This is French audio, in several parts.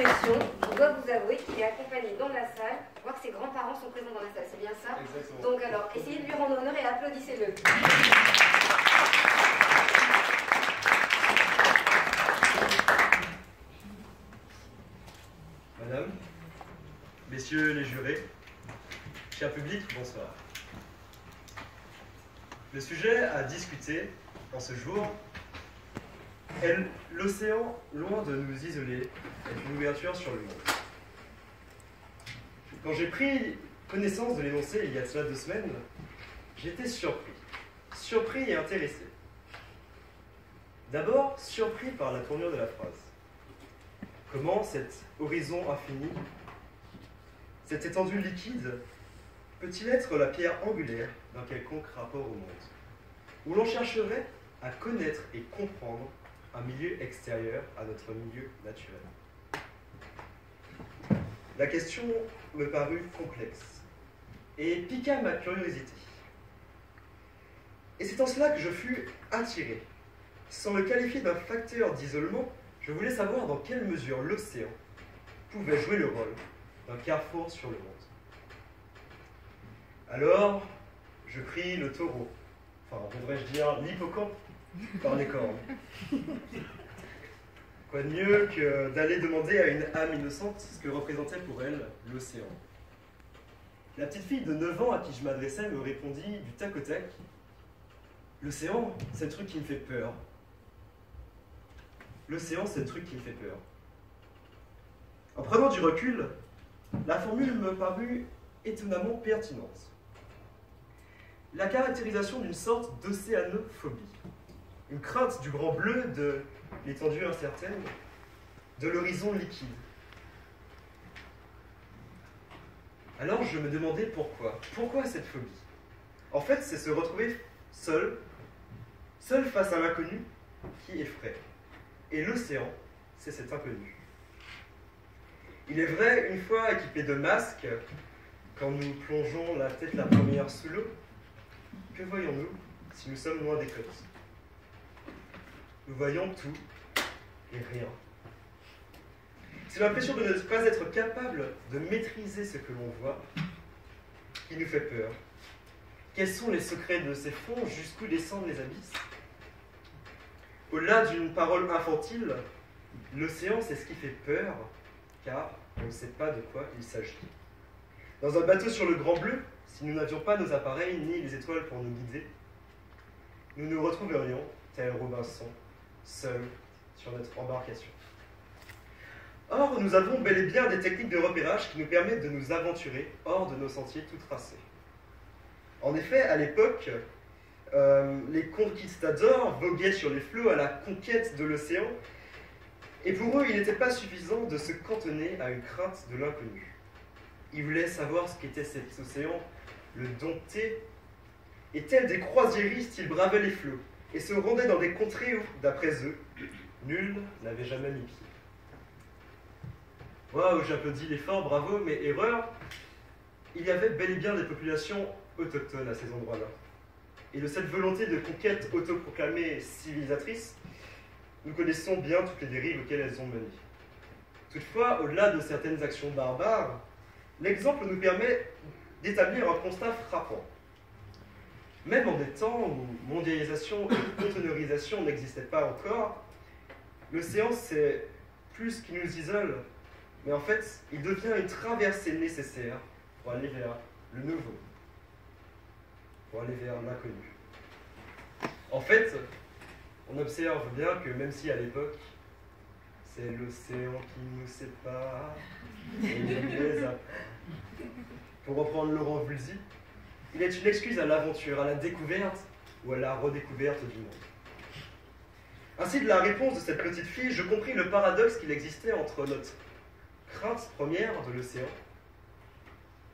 expression, on doit vous avouer qu'il est accompagné dans la salle. On voit que ses grands-parents sont présents dans la salle, c'est bien ça? Exactement. Donc alors, essayez de lui rendre honneur et applaudissez-le. Madame, messieurs les jurés, cher public, bonsoir. Le sujet à discuter en ce jour est l'océan, loin de nous isoler, est une ouverture sur le monde. Quand j'ai pris connaissance de l'énoncé il y a cela 2 semaines, j'étais surpris et intéressé. D'abord, surpris par la tournure de la phrase. Comment cet horizon infini, cette étendue liquide, peut-il être la pierre angulaire d'un quelconque rapport au monde, où l'on chercherait à connaître et comprendre un milieu extérieur à notre milieu naturel? La question me parut complexe et piqua ma curiosité. Et c'est en cela que je fus attiré. Sans le qualifier d'un facteur d'isolement, je voulais savoir dans quelle mesure l'océan pouvait jouer le rôle d'un carrefour sur le monde. Alors, je pris le taureau, enfin devrais-je dire l'hippocampe, par les cornes. Quoi de mieux que d'aller demander à une âme innocente ce que représentait pour elle l'océan. La petite fille de 9 ans à qui je m'adressais me répondit du tac au tac: l'océan, c'est le truc qui me fait peur. L'océan, c'est le truc qui me fait peur. En prenant du recul, la formule me parut étonnamment pertinente. La caractérisation d'une sorte d'océanophobie, une crainte du grand bleu, de l'étendue incertaine, de l'horizon liquide. Alors je me demandais pourquoi. Pourquoi cette phobie? En fait, c'est se retrouver seul face à l'inconnu qui effraie. Et l'océan, c'est cet inconnu. Il est vrai, une fois équipés de masques, quand nous plongeons la tête la première sous l'eau, que voyons-nous si nous sommes loin des côtes? Nous voyons tout et rien. C'est l'impression de ne pas être capable de maîtriser ce que l'on voit qui nous fait peur. Quels sont les secrets de ces fonds? Jusqu'où descendent les abysses? Au-delà d'une parole infantile, l'océan, c'est ce qui fait peur, car on ne sait pas de quoi il s'agit. Dans un bateau sur le Grand Bleu, si nous n'avions pas nos appareils ni les étoiles pour nous guider, nous nous retrouverions, tel Robinson, seuls sur notre embarcation. Or, nous avons bel et bien des techniques de repérage qui nous permettent de nous aventurer hors de nos sentiers tout tracés. En effet, à l'époque, les conquistadors voguaient sur les flots à la conquête de l'océan, et pour eux, il n'était pas suffisant de se cantonner à une crainte de l'inconnu. Ils voulaient savoir ce qu'était cet océan, le dompter, et tels des croisiéristes, ils bravaient les flots, et se rendaient dans des contrées où, d'après eux, nul n'avait jamais mis pied. Waouh, j'applaudis l'effort, bravo, mais erreur, il y avait bel et bien des populations autochtones à ces endroits-là. Et de cette volonté de conquête autoproclamée civilisatrice, nous connaissons bien toutes les dérives auxquelles elles ont mené. Toutefois, au-delà de certaines actions barbares, l'exemple nous permet d'établir un constat frappant. Même en des temps où mondialisation et conteneurisation n'existaient pas encore, l'océan, c'est plus ce qui nous isole, mais en fait, il devient une traversée nécessaire pour aller vers le nouveau, pour aller vers l'inconnu. En fait, on observe bien que même si à l'époque, c'est l'océan qui nous sépare, et les apports. Pour reprendre Laurent Voulzy, il est une excuse à l'aventure, à la découverte ou à la redécouverte du monde. Ainsi, de la réponse de cette petite fille, je compris le paradoxe qu'il existait entre notre crainte première de l'océan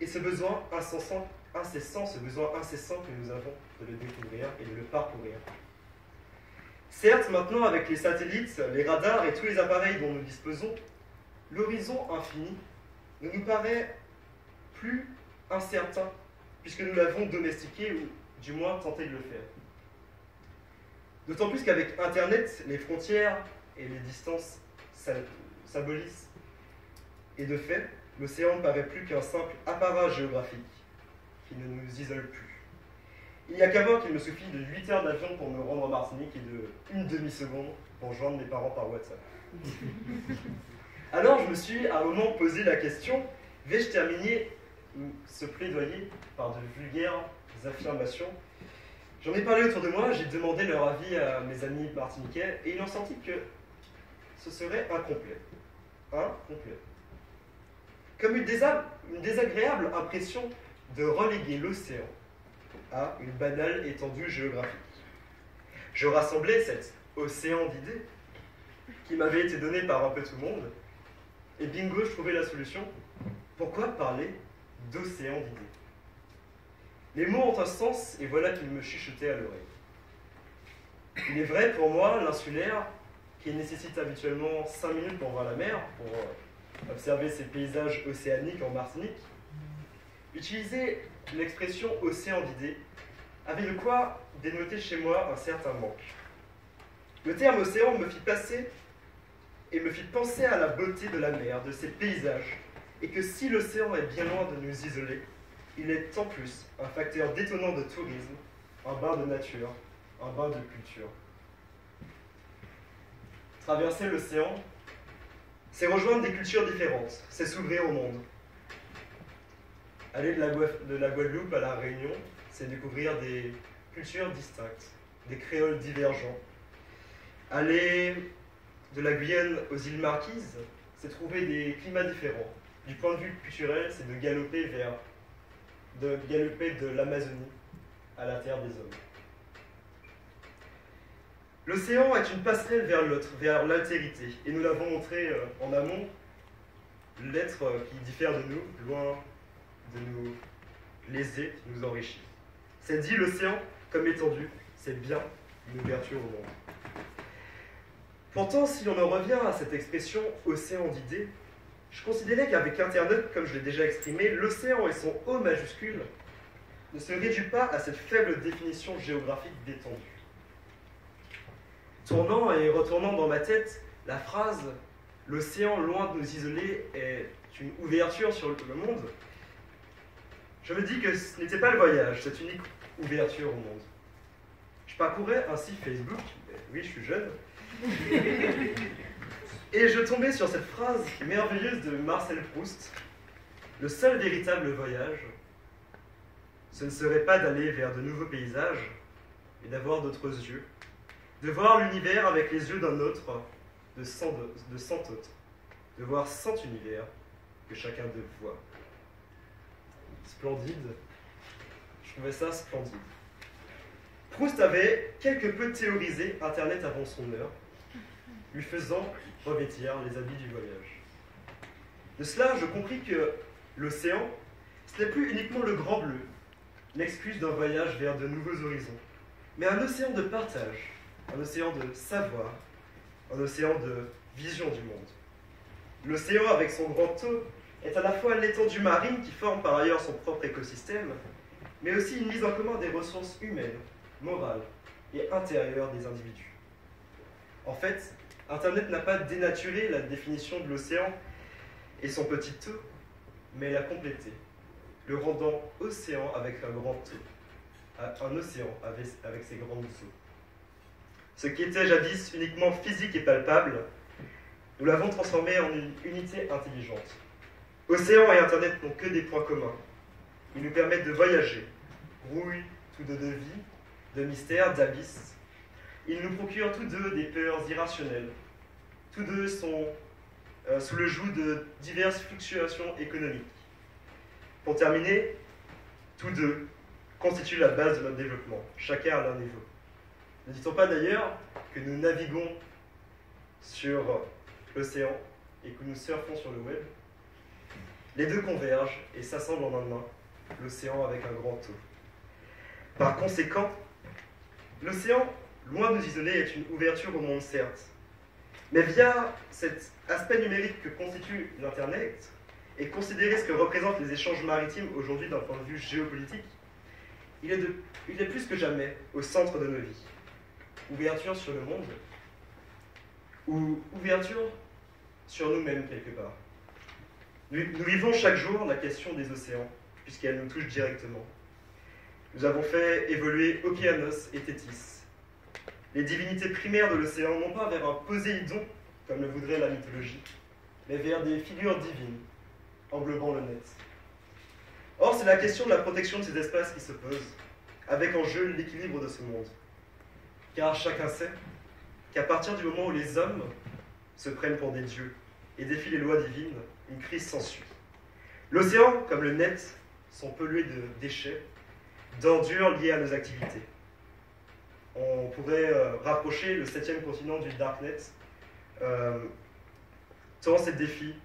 et ce besoin incessant que nous avons de le découvrir et de le parcourir. Certes, maintenant, avec les satellites, les radars et tous les appareils dont nous disposons, l'horizon infini ne nous paraît plus incertain, puisque nous l'avons domestiqué, ou du moins tenté de le faire. D'autant plus qu'avec Internet, les frontières et les distances s'abolissent, Et de fait, l'océan ne paraît plus qu'un simple appareil géographique qui ne nous isole plus. Il n'y a qu'à voir qu'il me suffit de 8 heures d'avion pour me rendre en Martinique et de une demi-seconde pour joindre mes parents par WhatsApp. Alors je me suis à un moment posé la question, vais-je terminer ce plaidoyer par de vulgaires affirmations? J'en ai parlé autour de moi, j'ai demandé leur avis à mes amis martiniquais et ils ont senti que ce serait incomplet. Incomplet. Comme une désagréable impression de reléguer l'océan à une banale étendue géographique. Je rassemblais cet océan d'idées qui m'avait été donné par un peu tout le monde, et bingo, je trouvais la solution. Pourquoi parler d'océan d'idées? Les mots ont un sens, et voilà qu'ils me chuchotaient à l'oreille. Il est vrai pour moi, l'insulaire, qui nécessite habituellement 5 minutes pour voir la mer, pour observer ces paysages océaniques en Martinique, utiliser l'expression océan d'idées avait de quoi dénoter chez moi un certain manque. Le terme océan me fit passer et me fit penser à la beauté de la mer, de ses paysages, et que si l'océan est bien loin de nous isoler, il est en plus un facteur détonnant de tourisme, un bain de nature, un bain de culture. Traverser l'océan, c'est rejoindre des cultures différentes, c'est s'ouvrir au monde. Aller de la Guadeloupe à la Réunion, c'est découvrir des cultures distinctes, des créoles divergents. Aller de la Guyane aux îles Marquises, c'est trouver des climats différents. Du point de vue culturel, c'est de galoper de l'Amazonie à la terre des hommes. L'océan est une passerelle vers l'autre, vers l'altérité, et nous l'avons montré en amont, l'être qui diffère de nous, loin de nous léser, nous enrichit. C'est dit, l'océan, comme étendu, c'est bien une ouverture au monde. Pourtant, si l'on en revient à cette expression « océan d'idées », je considérais qu'avec Internet, comme je l'ai déjà exprimé, l'océan et son O majuscule ne se réduit pas à cette faible définition géographique d'étendue. Tournant et retournant dans ma tête, la phrase « l'océan loin de nous isoler est une ouverture sur le monde », je me dis que ce n'était pas le voyage, cette unique ouverture au monde. Je parcourais ainsi Facebook, oui je suis jeune, et je tombais sur cette phrase merveilleuse de Marcel Proust. Le seul véritable voyage, ce ne serait pas d'aller vers de nouveaux paysages, mais d'avoir d'autres yeux, de voir l'univers avec les yeux d'un autre, de 100 autres, de voir 100 univers que chacun d'eux voit. Splendide, je trouvais ça splendide. Proust avait quelque peu théorisé Internet avant son heure, lui faisant revêtir les habits du voyage. De cela, je compris que l'océan, ce n'est plus uniquement le grand bleu, l'excuse d'un voyage vers de nouveaux horizons, mais un océan de partage, un océan de savoir, un océan de vision du monde. L'océan, avec son grand O, est à la fois l'étendue marine qui forme par ailleurs son propre écosystème, mais aussi une mise en commun des ressources humaines, morales et intérieures des individus. En fait, Internet n'a pas dénaturé la définition de l'océan et son petit E, mais l'a complété, le rendant océan avec un grand E, un océan avec ses grandes eaux. Ce qui était jadis uniquement physique et palpable, nous l'avons transformé en une unité intelligente. Océan et Internet n'ont que des points communs. Ils nous permettent de voyager, brouillent tous deux de vie, de mystère, d'abysses. Ils nous procurent tous deux des peurs irrationnelles. Tous deux sont sous le joug de diverses fluctuations économiques. Pour terminer, tous deux constituent la base de notre développement, chacun à leur niveau. Ne dit-on pas d'ailleurs que nous naviguons sur l'océan et que nous surfons sur le web? Les deux convergent et s'assemblent en un main, l'océan avec un grand O. Par conséquent, l'océan, loin de nous isoler, est une ouverture au monde, certes, mais via cet aspect numérique que constitue l'Internet, et considérer ce que représentent les échanges maritimes aujourd'hui d'un point de vue géopolitique, il est plus que jamais au centre de nos vies. Ouverture sur le monde, ou ouverture sur nous-mêmes quelque part. Nous vivons chaque jour la question des océans, puisqu'elle nous touche directement. Nous avons fait évoluer Okeanos et Thétis, les divinités primaires de l'océan, non pas vers un Poséidon, comme le voudrait la mythologie, mais vers des figures divines, englobant le net. Or, c'est la question de la protection de ces espaces qui se pose, avec en jeu l'équilibre de ce monde. Car chacun sait qu'à partir du moment où les hommes se prennent pour des dieux et défient les lois divines, une crise s'ensuit. L'océan, comme le net, sont pollués de déchets, d'ordures liées à nos activités. On pourrait rapprocher le 7e continent du Darknet, tant ces défis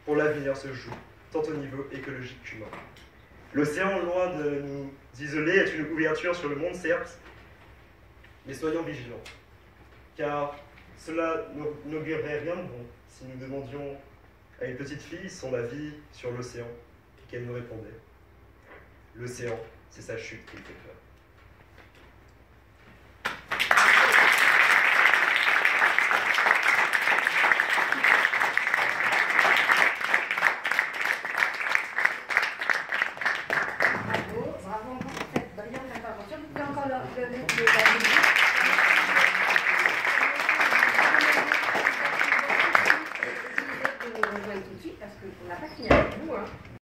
pour l'avenir se jouent, tant au niveau écologique qu'humain. L'océan, loin de nous isoler, est une ouverture sur le monde, certes, mais soyons vigilants, car cela n'augurerait rien de bon si nous demandions à une petite fille son avis sur l'océan et qu'elle nous répondait. L'océan, c'est sa chute qui me fait peur. Bravo encore pour cette brillante intervention. Vous pouvez encore le